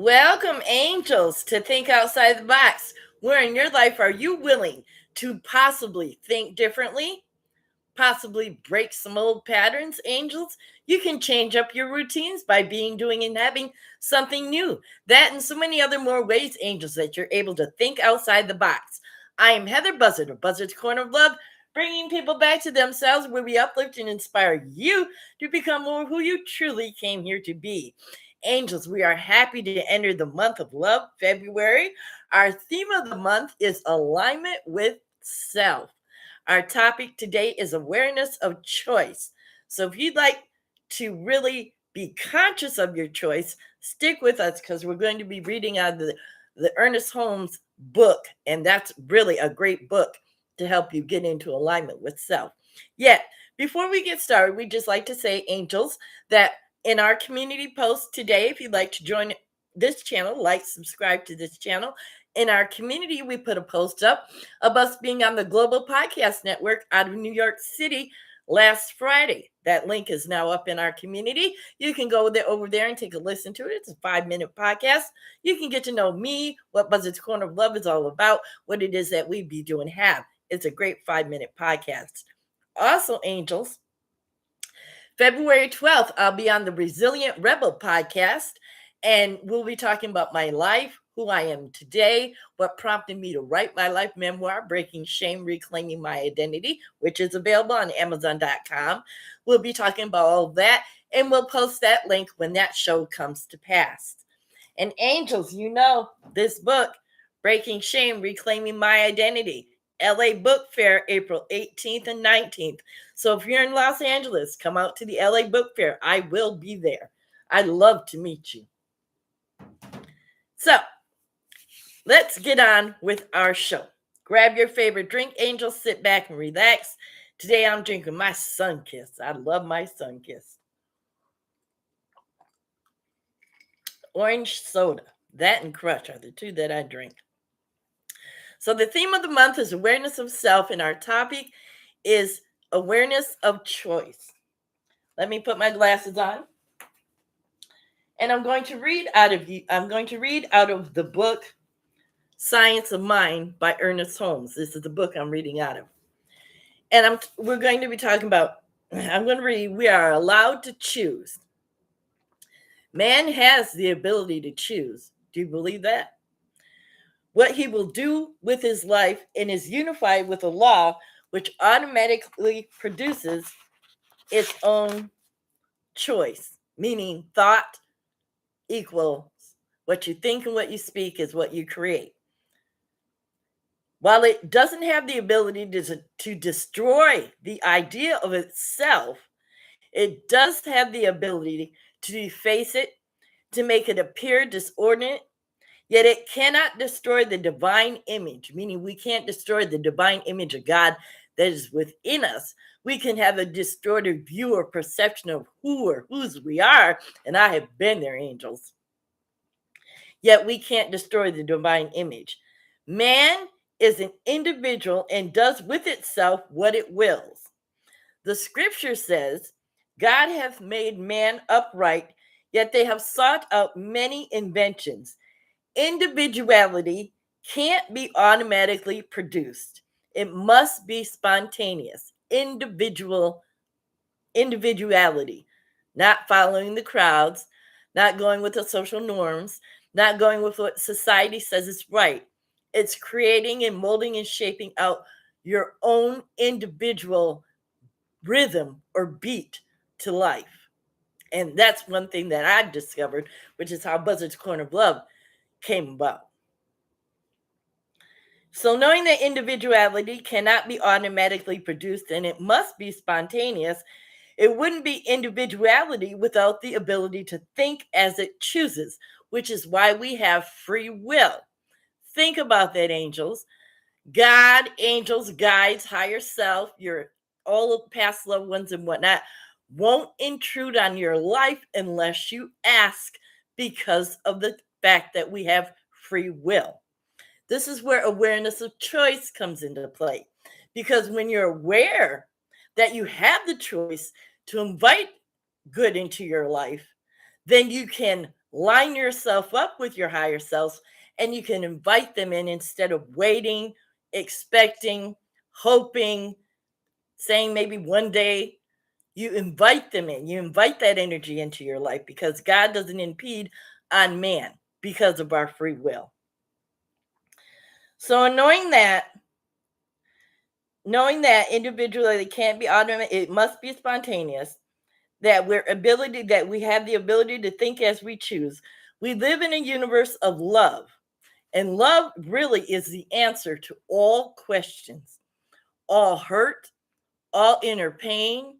Welcome, angels, to Think Outside the Box. Where in your life are you willing to possibly think differently? Possibly break some old patterns, angels? You can change up your routines by being, doing, and having something new. That and so many other more ways, angels, that you're able to think outside the box. I am Heather Buzzard of Buzzard's Corner of Love, bringing people back to themselves where we uplift and inspire you to become more who you truly came here to be. Angels, we are happy to enter the month of love, February. Our theme of the month is alignment with self. Our topic today is awareness of choice. So if you'd like to really be conscious of your choice, stick with us because we're going to be reading out of the Ernest Holmes book, and that's really a great book to help you get into alignment with self. Yet, before we get started, we just like to say, angels, that in our community post today, if you'd like to join this channel, like, subscribe to this channel. In our community, we put a post up of us being on the Global Podcast Network out of New York City last Friday. That link is now up in our community. You can go over there and take a listen to it. It's a 5-minute podcast. You can get to know me, what Buzzard's Corner of Love is all about, what it is that we be doing have. It's a great 5-minute podcast. Also, angels, February 12th, I'll be on the Resilient Rebel podcast, and we'll be talking about my life, who I am today, what prompted me to write my life memoir, Breaking Shame, Reclaiming My Identity, which is available on Amazon.com. We'll be talking about all of that, and we'll post that link when that show comes to pass. And angels, you know, this book, Breaking Shame, Reclaiming My Identity, LA Book Fair, April 18th and 19th. So if you're in Los Angeles, come out to the LA Book Fair. I will be there. I'd love to meet you. So let's get on with our show. Grab your favorite drink, angels, sit back and relax. Today I'm drinking my Sun-Kist. I love my Sun-Kist. Orange soda. That and Crush are the two that I drink. So the theme of the month is awareness of self, and our topic is awareness of choice. Let me put my glasses on. And I'm going to read out of the book Science of Mind by Ernest Holmes. This is the book I'm reading out of. And we're going to be talking about, I'm going to read, we are allowed to choose. Man has the ability to choose. Do you believe that? What he will do with his life and is unified with a law which automatically produces its own choice, meaning thought equals what you think and what you speak is what you create. While it doesn't have the ability to destroy the idea of itself, it does have the ability to deface it, to make it appear disordinate. Yet it cannot destroy the divine image, meaning we can't destroy the divine image of God that is within us. We can have a distorted view or perception of who or whose we are, and I have been there, angels. Yet we can't destroy the divine image. Man is an individual and does with itself what it wills. The scripture says, God hath made man upright, yet they have sought out many inventions. Individuality can't be automatically produced. It must be spontaneous. Individuality, not following the crowds, not going with the social norms, not going with what society says is right. It's creating and molding and shaping out your own individual rhythm or beat to life. And that's one thing that I've discovered, which is how Buzzard's Corner of Love came about. So knowing that individuality cannot be automatically produced and it must be spontaneous, it wouldn't be individuality without the ability to think as it chooses, which is why we have free will. Think about that, angels. God, angels, guides, higher self, your all of past loved ones and whatnot won't intrude on your life unless you ask, because of the fact that we have free will. This is where awareness of choice comes into play. Because when you're aware that you have the choice to invite good into your life, then you can line yourself up with your higher selves, and you can invite them in instead of waiting, expecting, hoping, saying maybe one day. You invite them in. You invite that energy into your life because God doesn't impede on man because of our free will. So knowing that individually it can't be automatic, it must be spontaneous, that we have the ability to think as we choose. We live in a universe of love, and love really is the answer to all questions, all hurt, all inner pain,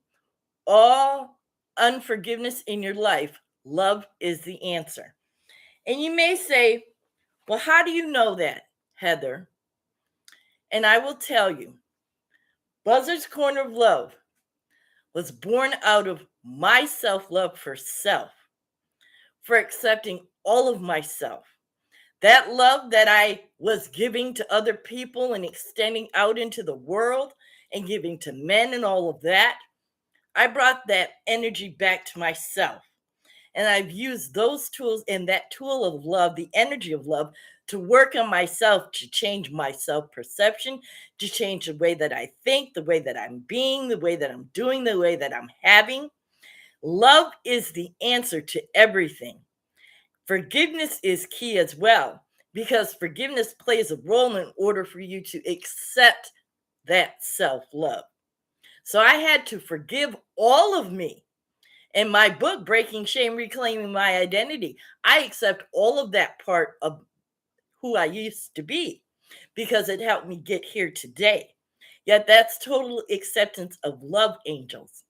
all unforgiveness in your life. Love is the answer. And you may say, well, how do you know that, Heather? And I will tell you, Buzzard's Corner of Love was born out of my self-love for self, for accepting all of myself. That love that I was giving to other people and extending out into the world and giving to men and all of that, I brought that energy back to myself. And I've used those tools and that tool of love, the energy of love, to work on myself, to change my self perception, to change the way that I think, the way that I'm being, the way that I'm doing, the way that I'm having. Love is the answer to everything. Forgiveness is key as well, because forgiveness plays a role in order for you to accept that self love. So I had to forgive all of me. In my book, Breaking Shame, Reclaiming My Identity, I accept all of that part of who I used to be because it helped me get here today. Yet that's total acceptance of love, angels.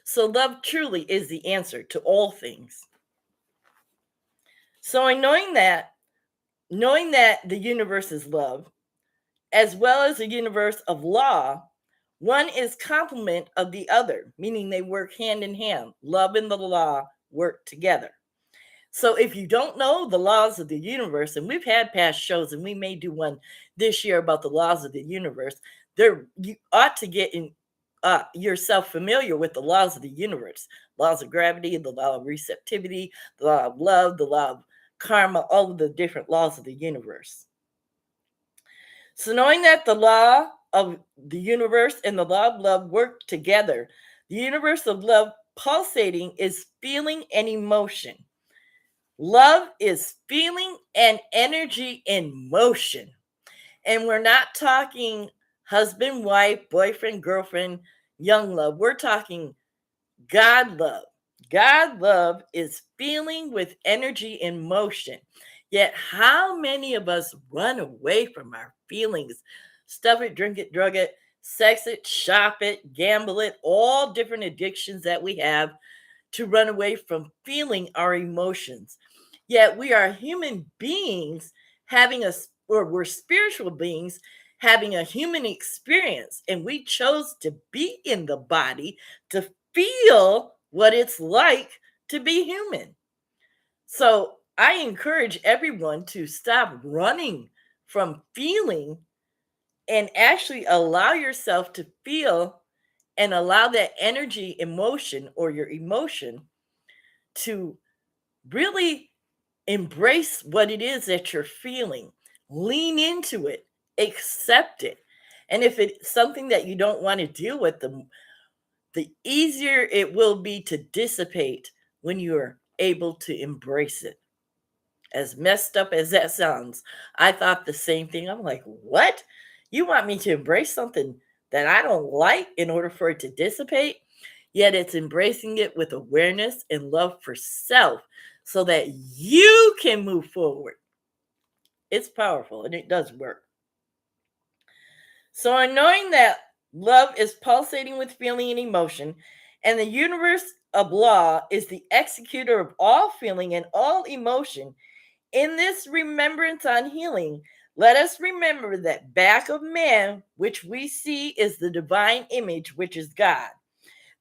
So love truly is the answer to all things. So in knowing that the universe is love, as well as a universe of law, one is complement of the other, meaning they work hand in hand. Love and the law work together. So if you don't know the laws of the universe, and we've had past shows, and we may do one this year about the laws of the universe, you ought to get yourself familiar with the laws of the universe, laws of gravity, the law of receptivity, the law of love, the law of karma, all of the different laws of the universe. So knowing that the law of the universe and the law of love work together, the universe of love pulsating is feeling and emotion. Love is feeling and energy in motion. And we're not talking husband, wife, boyfriend, girlfriend, young love. We're talking God love. God love is feeling with energy in motion. Yet, how many of us run away from our feelings? Stuff it, drink it, drug it, sex it, shop it, gamble it, all different addictions that we have to run away from feeling our emotions. Yet, we are human beings we're spiritual beings having a human experience, and we chose to be in the body to feel what it's like to be human. So I encourage everyone to stop running from feeling and actually allow yourself to feel and allow that energy, emotion, or your emotion to really embrace what it is that you're feeling. Lean into it, accept it. And if it's something that you don't want to deal with, the easier it will be to dissipate when you're able to embrace it. As messed up as that sounds, I thought the same thing. I'm like, what? You want me to embrace something that I don't like in order for it to dissipate? Yet it's embracing it with awareness and love for self so that you can move forward. It's powerful and it does work. So, in knowing that love is pulsating with feeling and emotion, and the universe of law is the executor of all feeling and all emotion, in this remembrance on healing, let us remember that back of man, which we see, is the divine image, which is God.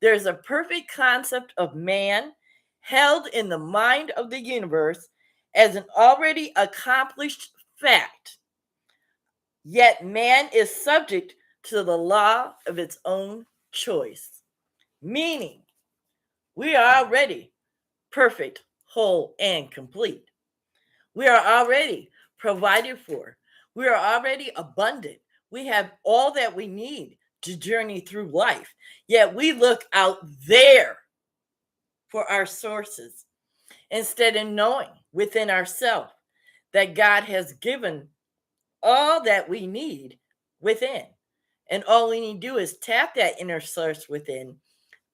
There's a perfect concept of man held in the mind of the universe as an already accomplished fact. Yet man is subject to the law of its own choice, meaning we are already perfect, whole, and complete. We are already provided for. We are already abundant. We have all that we need to journey through life. Yet we look out there for our sources instead of knowing within ourselves that God has given all that we need within. And all we need to do is tap that inner source within,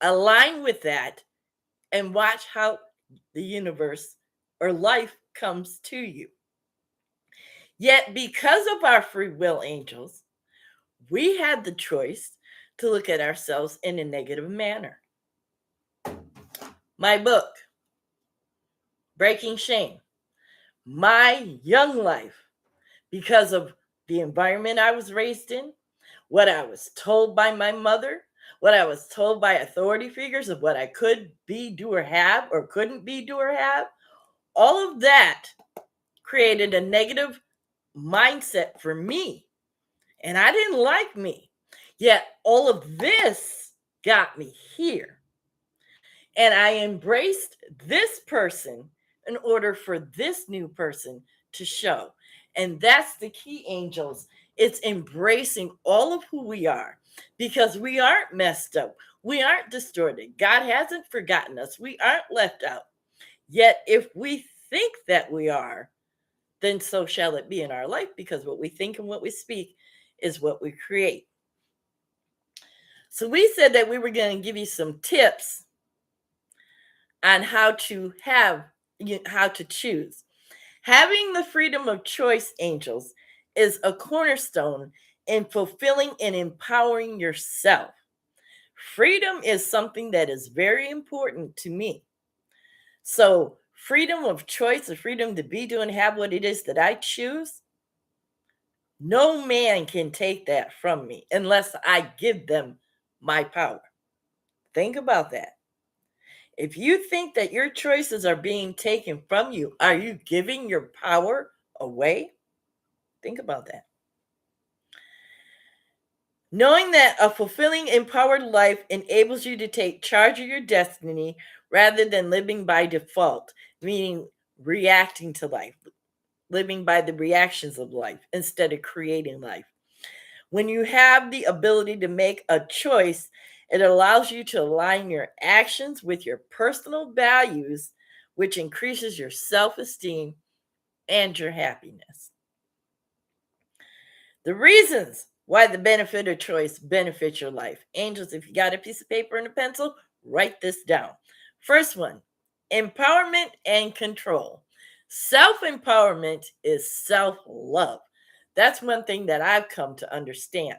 align with that, and watch how the universe or life comes to you. Yet, because of our free will, angels, we had the choice to look at ourselves in a negative manner. My book, Breaking Shame, my young life, because of the environment I was raised in, what I was told by my mother, what I was told by authority figures of what I could be, do, or have, or couldn't be, do, or have, all of that created a negative mindset for me. And I didn't like me. Yet all of this got me here. And I embraced this person in order for this new person to show. And that's the key, angels. It's embracing all of who we are because we aren't messed up. We aren't distorted. God hasn't forgotten us. We aren't left out. Yet if we think that we are, then so shall it be in our life, because what we think and what we speak is what we create. So we said that we were going to give you some tips on how to choose. Having the freedom of choice, angels, is a cornerstone in fulfilling and empowering yourself. Freedom is something that is very important to me. So freedom of choice, the freedom to be, do, and have what it is that I choose, no man can take that from me unless I give them my power. Think about that. If you think that your choices are being taken from you, are you giving your power away? Think about that. Knowing that a fulfilling, empowered life enables you to take charge of your destiny rather than living by default, meaning reacting to life, living by the reactions of life instead of creating life. When you have the ability to make a choice, it allows you to align your actions with your personal values, which increases your self-esteem and your happiness. The reasons why the benefit of choice benefits your life. Angels, if you got a piece of paper and a pencil, write this down. First one, empowerment and control. Self-empowerment is self-love. That's one thing that I've come to understand.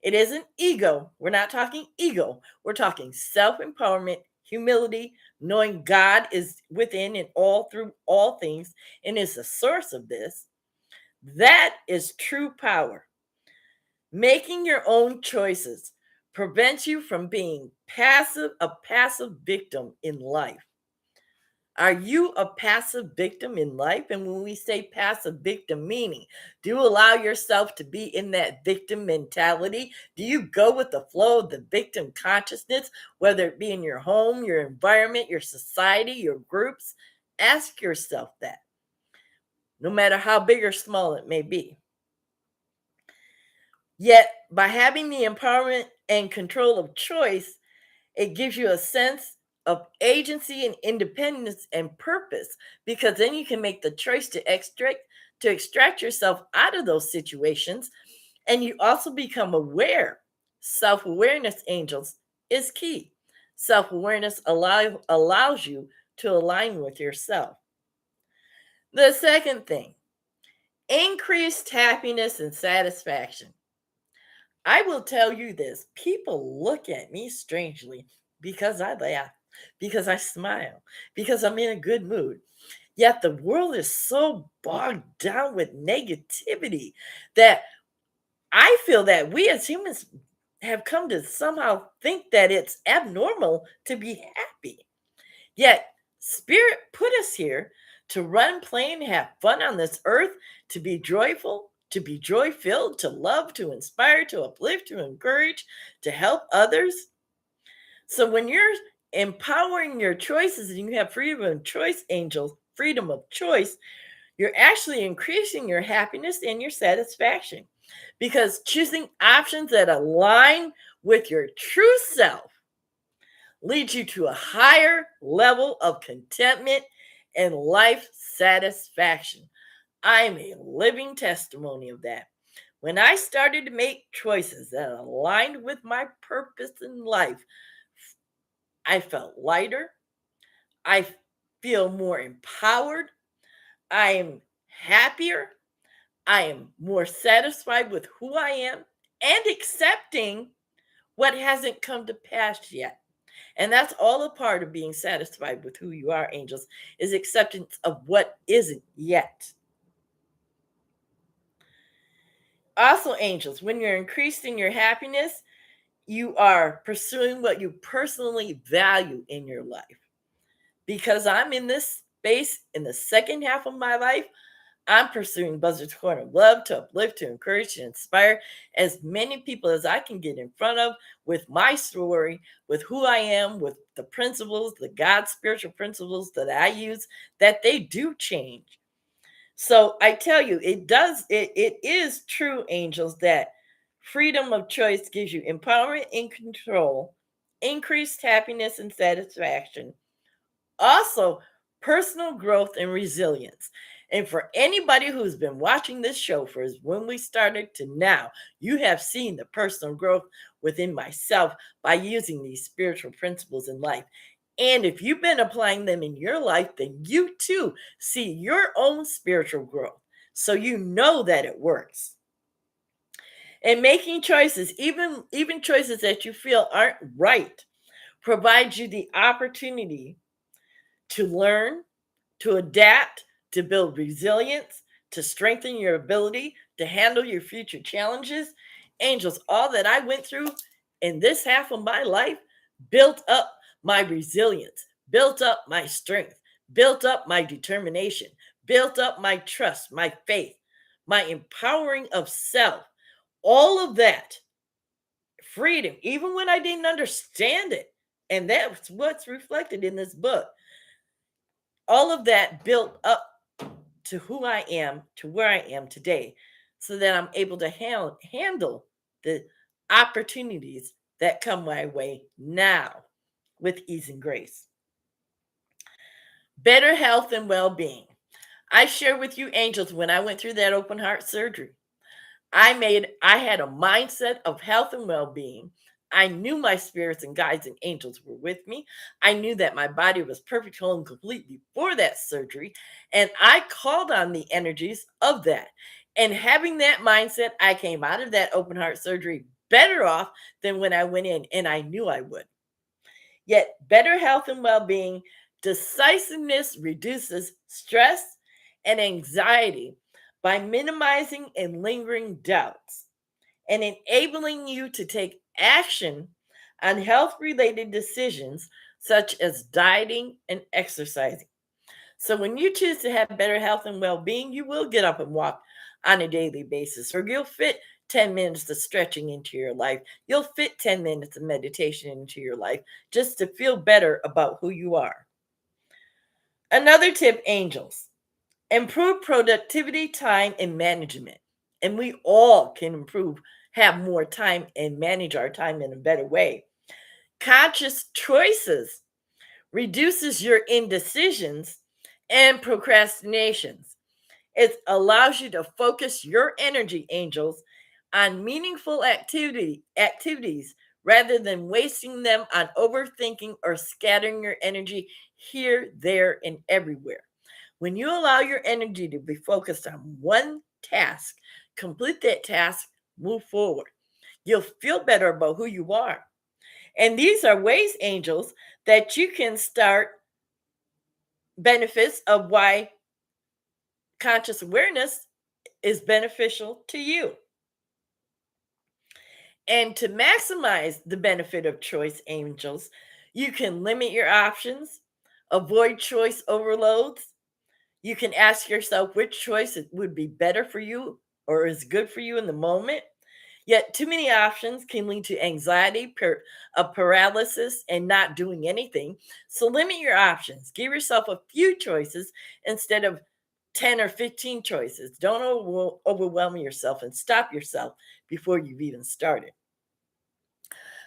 It isn't ego. We're not talking ego. We're talking self-empowerment, humility, knowing God is within and all through all things and is the source of this. That is true power. Making your own choices prevents you from being a passive victim in life. Are you a passive victim in life? And when we say passive victim, meaning, do you allow yourself to be in that victim mentality? Do you go with the flow of the victim consciousness, whether it be in your home, your environment, your society, your groups? Ask yourself that, no matter how big or small it may be. Yet, by having the empowerment and control of choice, it gives you a sense of agency and independence and purpose, because then you can make the choice to extract yourself out of those situations, and you also become aware. Self-awareness, angels, is key. Self-awareness allows you to align with yourself. The second thing, increased happiness and satisfaction. I will tell you this, people look at me strangely because I laugh, because I smile, because I'm in a good mood. Yet the world is so bogged down with negativity that I feel that we as humans have come to somehow think that it's abnormal to be happy. Yet Spirit put us here to run, play, and have fun on this earth, to be joyful, to be joy-filled, to love, to inspire, to uplift, to encourage, to help others. So when you're Empowering your choices, and you have freedom of choice, angels, freedom of choice, you're actually increasing your happiness and your satisfaction because choosing options that align with your true self leads you to a higher level of contentment and life satisfaction. I'm a living testimony of that. When I started to make choices that aligned with my purpose in life, I felt lighter. I feel more empowered. I am happier. I am more satisfied with who I am and accepting what hasn't come to pass yet. And that's all a part of being satisfied with who you are, angels, is acceptance of what isn't yet. Also, angels, when you're increasing your happiness, you are pursuing what you personally value in your life. Because I'm in this space in the second half of my life, I'm pursuing Buzzard's Corner of Love to uplift, to encourage, to inspire as many people as I can get in front of with my story, with who I am, with the principles, the God spiritual principles that I use, that they do change. So I tell you, it is true, angels, that freedom of choice gives you empowerment and control, increased happiness and satisfaction, also personal growth and resilience. And for anybody who's been watching this show for when we started to now, you have seen the personal growth within myself by using these spiritual principles in life. And if you've been applying them in your life, then you too see your own spiritual growth. So you know that it works. And making choices, even choices that you feel aren't right, provides you the opportunity to learn, to adapt, to build resilience, to strengthen your ability to handle your future challenges. Angels, all that I went through in this half of my life built up my resilience, built up my strength, built up my determination, built up my trust, my faith, my empowering of self. All of that freedom, even when I didn't understand it. And that's what's reflected in this book. All of that built up to who I am, to where I am today, so that I'm able to handle the opportunities that come my way now with ease and grace. Better health and well being. I share with you, angels, when I went through that open heart surgery, I had a mindset of health and well-being. I knew my spirits and guides and angels were with me. I knew that my body was perfect, whole, and complete before that surgery. And I called on the energies of that. And having that mindset, I came out of that open heart surgery better off than when I went in, and I knew I would. Yet, better health and well being, decisiveness reduces stress and anxiety by minimizing and lingering doubts and enabling you to take action on health related decisions such as dieting and exercising. So, when you choose to have better health and well being, you will get up and walk on a daily basis, or you'll fit 10 minutes of stretching into your life. You'll fit 10 minutes of meditation into your life just to feel better about who you are. Another tip, angels, improve productivity, time, and management. And we all can improve, have more time, and manage our time in a better way. Conscious choices reduces your indecisions and procrastinations. It allows you to focus your energy, angels, on meaningful activities rather than wasting them on overthinking or scattering your energy here, there, and everywhere. When you allow your energy to be focused on one task, complete that task, move forward. You'll feel better about who you are. And these are ways, angels, that you can start benefits of why conscious awareness is beneficial to you. And to maximize the benefit of choice, angels, you can limit your options, avoid choice overloads. You can ask yourself which choice would be better for you or is good for you in the moment. Yet, too many options can lead to anxiety, paralysis, and not doing anything. So, limit your options. Give yourself a few choices instead of 10 or 15 choices. Don't overwhelm yourself and stop yourself before you've even started.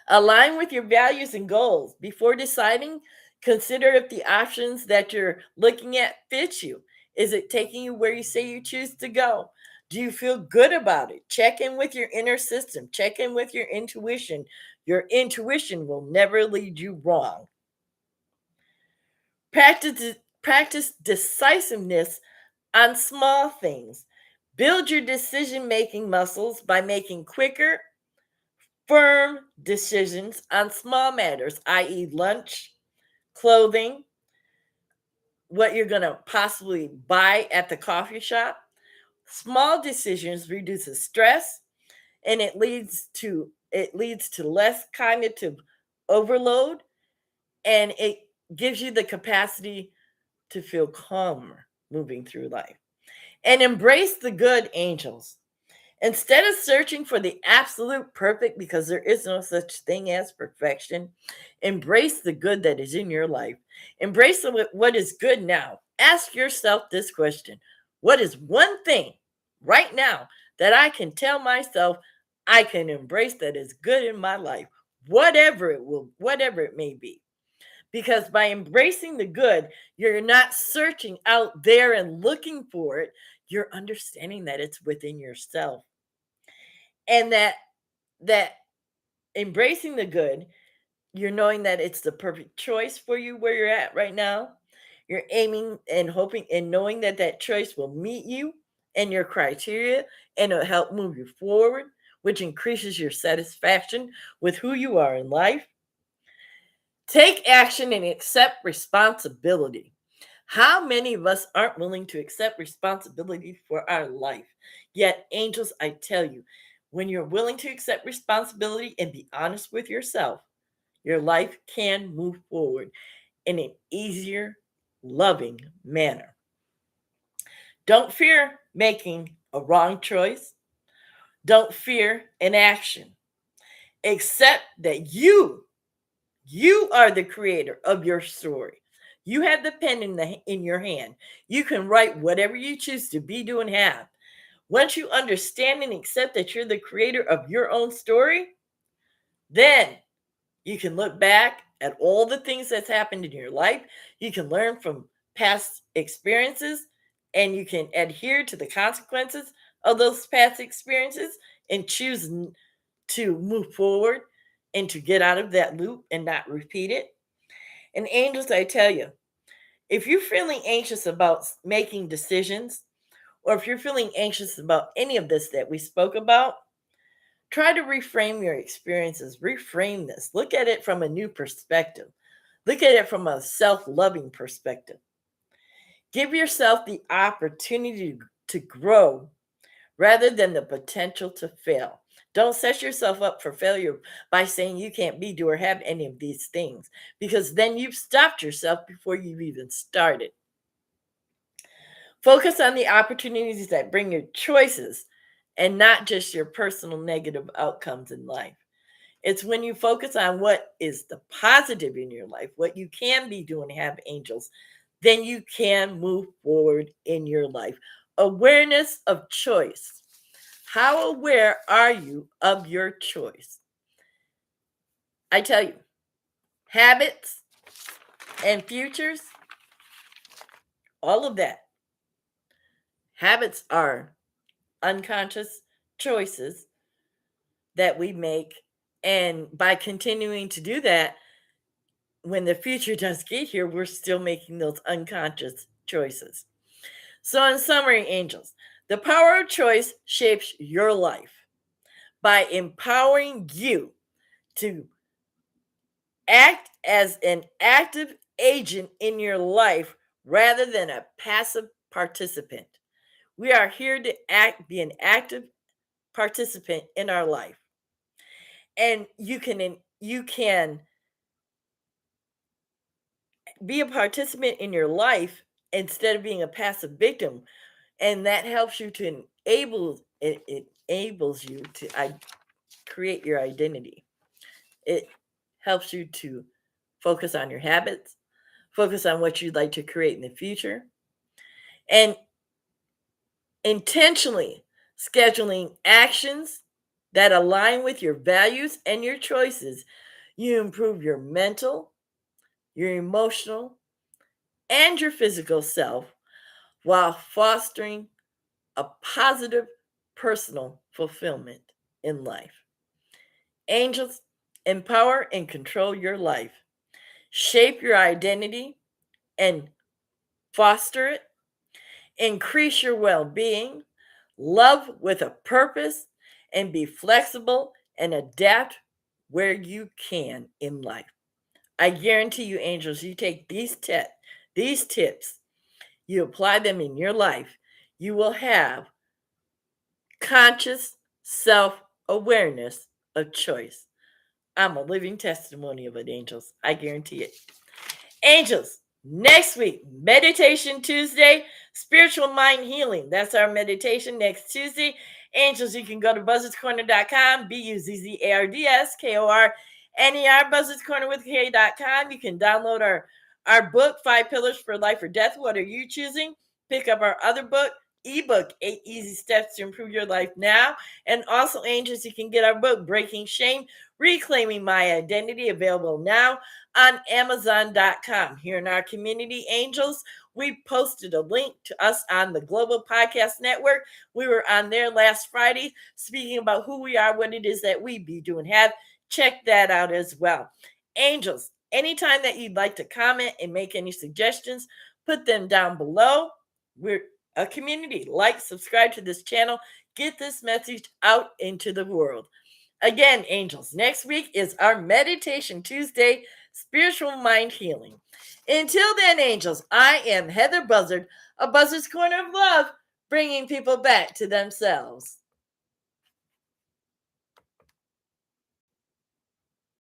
Align with your values and goals. Before deciding, consider if the options that you're looking at fit you. Is it taking you where you say you choose to go? Do you feel good about it? Check in with your inner system. Check in with your intuition. Your intuition will never lead you wrong. Practice decisiveness on small things. Build your decision making muscles by making quicker, firm decisions on small matters, i.e., lunch, clothing, what you're going to possibly buy at the coffee shop. Small decisions reduces stress and it leads to less cognitive overload, and it gives you the capacity to feel calmer moving through life. And embrace the good, angels. Instead of searching for the absolute perfect, because there is no such thing as perfection, embrace the good that is in your life. Embrace what is good now. Ask yourself this question: what is one thing right now that I can tell myself I can embrace that is good in my life? Whatever it may be. Because by embracing the good, you're not searching out there and looking for it. You're understanding that it's within yourself, and that embracing the good, you're knowing that it's the perfect choice for you where you're at right now. You're aiming and hoping and knowing that that choice will meet you and your criteria, and it'll help move you forward, which increases your satisfaction with who you are in life. Take action and accept responsibility. How many of us aren't willing to accept responsibility for our life? Yet, angels, I tell you, when you're willing to accept responsibility and be honest with yourself, your life can move forward in an easier, loving manner. Don't fear making a wrong choice. Don't fear inaction. Accept that you are the creator of your story. You have the pen in your hand. You can write whatever you choose to be, do, and have. Once you understand and accept that you're the creator of your own story, then you can look back at all the things that's happened in your life. You can learn from past experiences, and you can adhere to the consequences of those past experiences and choose to move forward and to get out of that loop and not repeat it. And angels, I tell you, if you're feeling anxious about making decisions, or if you're feeling anxious about any of this that we spoke about, try to reframe your experiences. Reframe this. Look at it from a new perspective. Look at it from a self loving perspective. Give yourself the opportunity to grow rather than the potential to fail. Don't set yourself up for failure by saying you can't be, do, or have any of these things, because then you've stopped yourself before you've even started. Focus on the opportunities that bring you choices and not just your personal negative outcomes in life. It's when you focus on what is the positive in your life, what you can be doing, have, angels, then you can move forward in your life. Awareness of choice. How aware are you of your choice? I tell you, habits and futures, all of that. Habits are unconscious choices that we make. And by continuing to do that, when the future does get here, we're still making those unconscious choices. So, in summary, angels, the power of choice shapes your life by empowering you to act as an active agent in your life rather than a passive participant. We are here to be an active participant in our life. And you can be a participant in your life instead of being a passive victim, and that helps you to enable it enables you to create your identity. It helps you to focus on your habits, focus on what you'd like to create in the future, and intentionally scheduling actions that align with your values and your choices. You improve your mental, your emotional, and your physical self while fostering a positive personal fulfillment in life. Angels, empower and control your life. Shape your identity and foster it. Increase your well being. Love with a purpose and be flexible and adapt where you can in life. I guarantee you, angels, you take these tips, you apply them in your life, you will have conscious self-awareness of choice. I'm a living testimony of it, angels. I guarantee it. Angels, next week, Meditation Tuesday, Spiritual Mind Healing. That's our meditation next Tuesday. Angels, you can go to BUZZARDSKORNER.com, BUZZARDSKORNER, Buzzards Corner with K.com. You can download our book, 5 Pillars for Life or Death. What are you choosing? Pick up our other book, ebook, 8 Easy Steps to Improve Your Life Now. And also, angels, you can get our book, Breaking Shame, Reclaiming My Identity, available now on Amazon.com. Here in our community, angels, we posted a link to us on the Global Podcast Network. We were on there last Friday speaking about who we are, what it is that we be doing. Check that out as well. Angels, anytime that you'd like to comment and make any suggestions, put them down below. We're a community. Like, subscribe to this channel. Get this message out into the world. Again, angels, next week is our Meditation Tuesday, Spiritual Mind Healing. Until then, angels, I am Heather Buzzard, a Buzzard's Corner of Love, bringing people back to themselves.